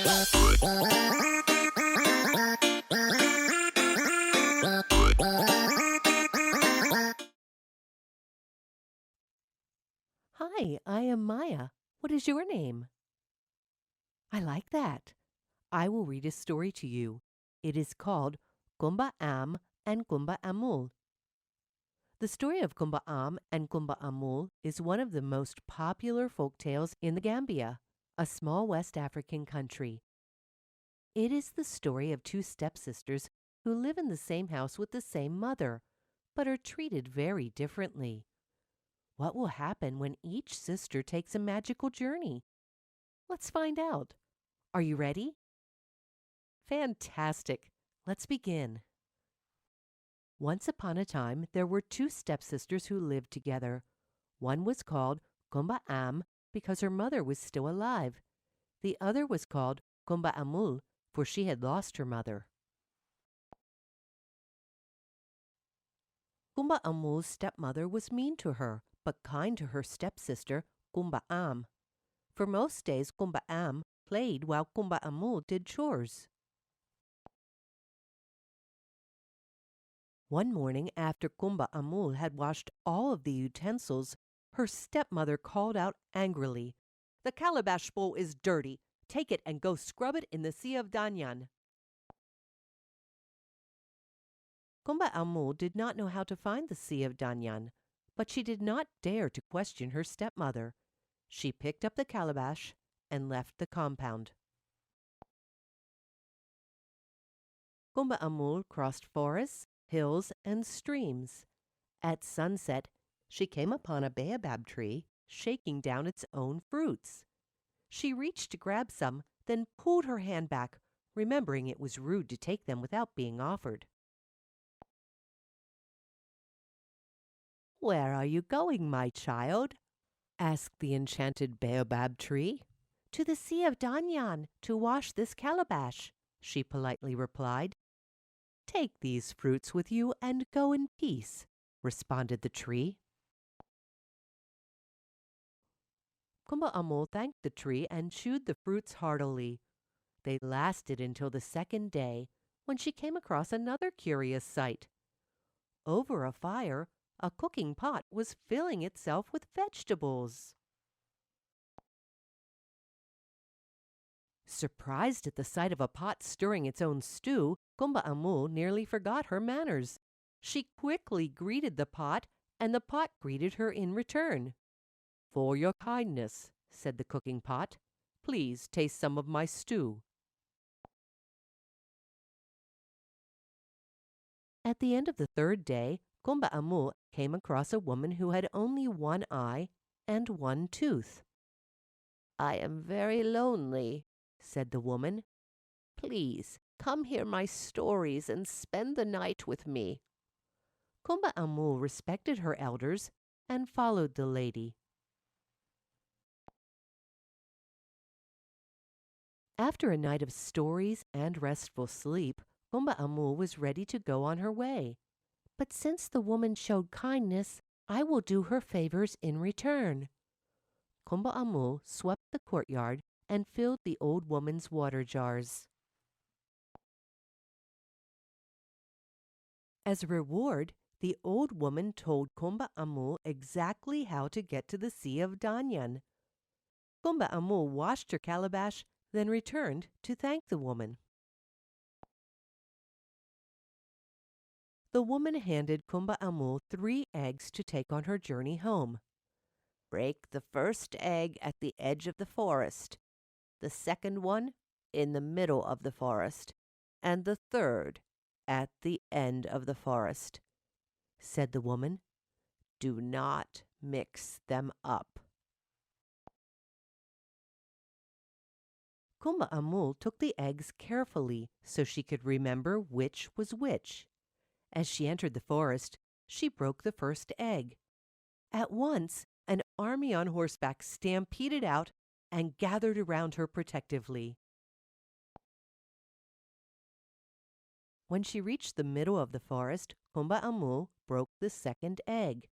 Hi, I am Maya. What is your name? I like that. I will read a story to you. It is called Kumba Am and Kumba Amul. The story of Kumba Am and Kumba Amul is one of the most popular folk tales in the Gambia, a small West African country. It is the story of two stepsisters who live in the same house with the same mother, but are treated very differently. What will happen when each sister takes a magical journey? Let's find out. Are you ready? Fantastic. Let's begin. Once upon a time, there were two stepsisters who lived together. One was called Kumba Am because her mother was still alive. The other was called Kumba Amul, for she had lost her mother. Kumba Amul's stepmother was mean to her, but kind to her stepsister, Kumba Am. For most days, Kumba Am played while Kumba Amul did chores. One morning, after Kumba Amul had washed all of the utensils, her stepmother called out angrily, "The calabash bowl is dirty. Take it and go scrub it in the Sea of Danyan." Kumba Amul did not know how to find the Sea of Danyan, but she did not dare to question her stepmother. She picked up the calabash and left the compound. Kumba Amul crossed forests, hills, and streams. At sunset, she came upon a baobab tree shaking down its own fruits. She reached to grab some, then pulled her hand back, remembering it was rude to take them without being offered. "Where are you going, my child?" asked the enchanted baobab tree. "To the Sea of Danyan to wash this calabash," she politely replied. "Take these fruits with you and go in peace," responded the tree. Kumba Amul thanked the tree and chewed the fruits heartily. They lasted until the second day, when she came across another curious sight. Over a fire, a cooking pot was filling itself with vegetables. Surprised at the sight of a pot stirring its own stew, Kumba Amul nearly forgot her manners. She quickly greeted the pot, and the pot greeted her in return. "For your kindness," said the cooking pot. "Please taste some of my stew." At the end of the third day, Kumba Amul came across a woman who had only one eye and one tooth. "I am very lonely," said the woman. "Please come hear my stories and spend the night with me." Kumba Amul respected her elders and followed the lady. After a night of stories and restful sleep, Kumba Amul was ready to go on her way. "But since the woman showed kindness, I will do her favors in return." Kumba Amul swept the courtyard and filled the old woman's water jars. As a reward, the old woman told Kumba Amul exactly how to get to the Sea of Danyan. Kumba Amul washed her calabash, then returned to thank the woman. The woman handed Kumba Amul 3 eggs to take on her journey home. "Break the first egg at the edge of the forest, the second one in the middle of the forest, and the third at the end of the forest," said the woman. "Do not mix them up." Kumba Amul took the eggs carefully so she could remember which was which. As she entered the forest, she broke the first egg. At once, an army on horseback stampeded out and gathered around her protectively. When she reached the middle of the forest, Kumba Amul broke the second egg.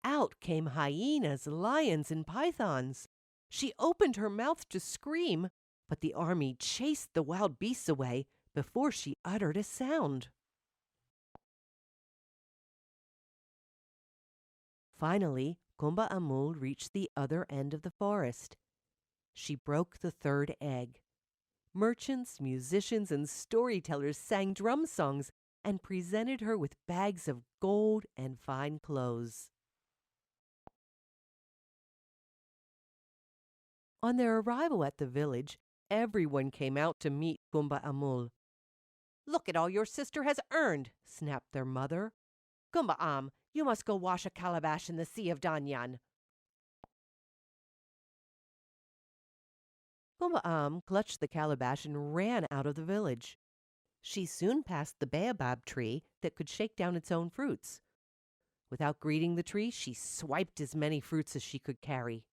Out came hyenas, lions, and pythons. She opened her mouth to scream, but the army chased the wild beasts away before she uttered a sound. Finally, Kumba Amul reached the other end of the forest. She broke the third egg. Merchants, musicians, and storytellers sang drum songs and presented her with bags of gold and fine clothes. On their arrival at the village, everyone came out to meet Kumba Amul. "Look at all your sister has earned," snapped their mother. "Kumba Am, you must go wash a calabash in the Sea of Danyan." Kumba Am clutched the calabash and ran out of the village. She soon passed the baobab tree that could shake down its own fruits. Without greeting the tree, she swiped as many fruits as she could carry.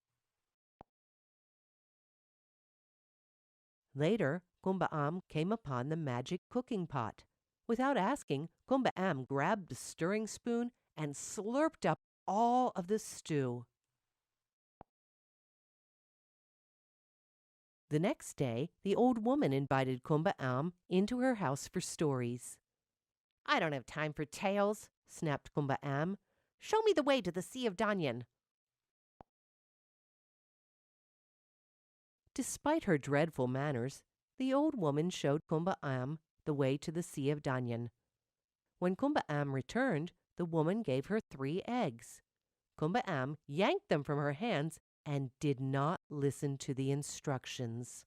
Later, Kumba Am came upon the magic cooking pot. Without asking, Kumba Am grabbed the stirring spoon and slurped up all of the stew. The next day, the old woman invited Kumba Am into her house for stories. "I don't have time for tales," snapped Kumba Am. "Show me the way to the Sea of Danyan." Despite her dreadful manners, the old woman showed Kumba Am the way to the Sea of Danyan. When Kumba Am returned, the woman gave her 3 eggs. Kumba Am yanked them from her hands and did not listen to the instructions.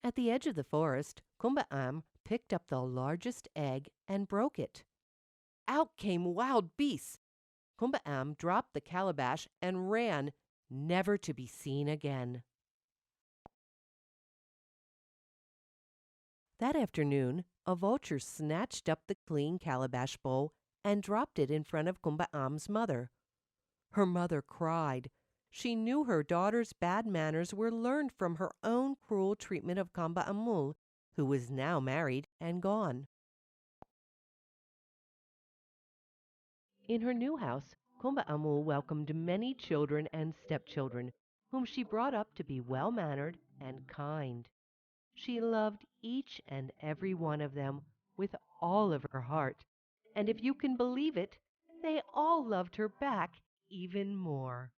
At the edge of the forest, Kumba Am picked up the largest egg and broke it. Out came wild beasts. Kumba Am dropped the calabash and ran, never to be seen again. That afternoon, a vulture snatched up the clean calabash bowl and dropped it in front of Kumba Am's mother. Her mother cried. She knew her daughter's bad manners were learned from her own cruel treatment of Kumba Amul, who was now married and gone. In her new house, Kumba Amul welcomed many children and stepchildren, whom she brought up to be well-mannered and kind. She loved each and every one of them with all of her heart, and if you can believe it, they all loved her back even more.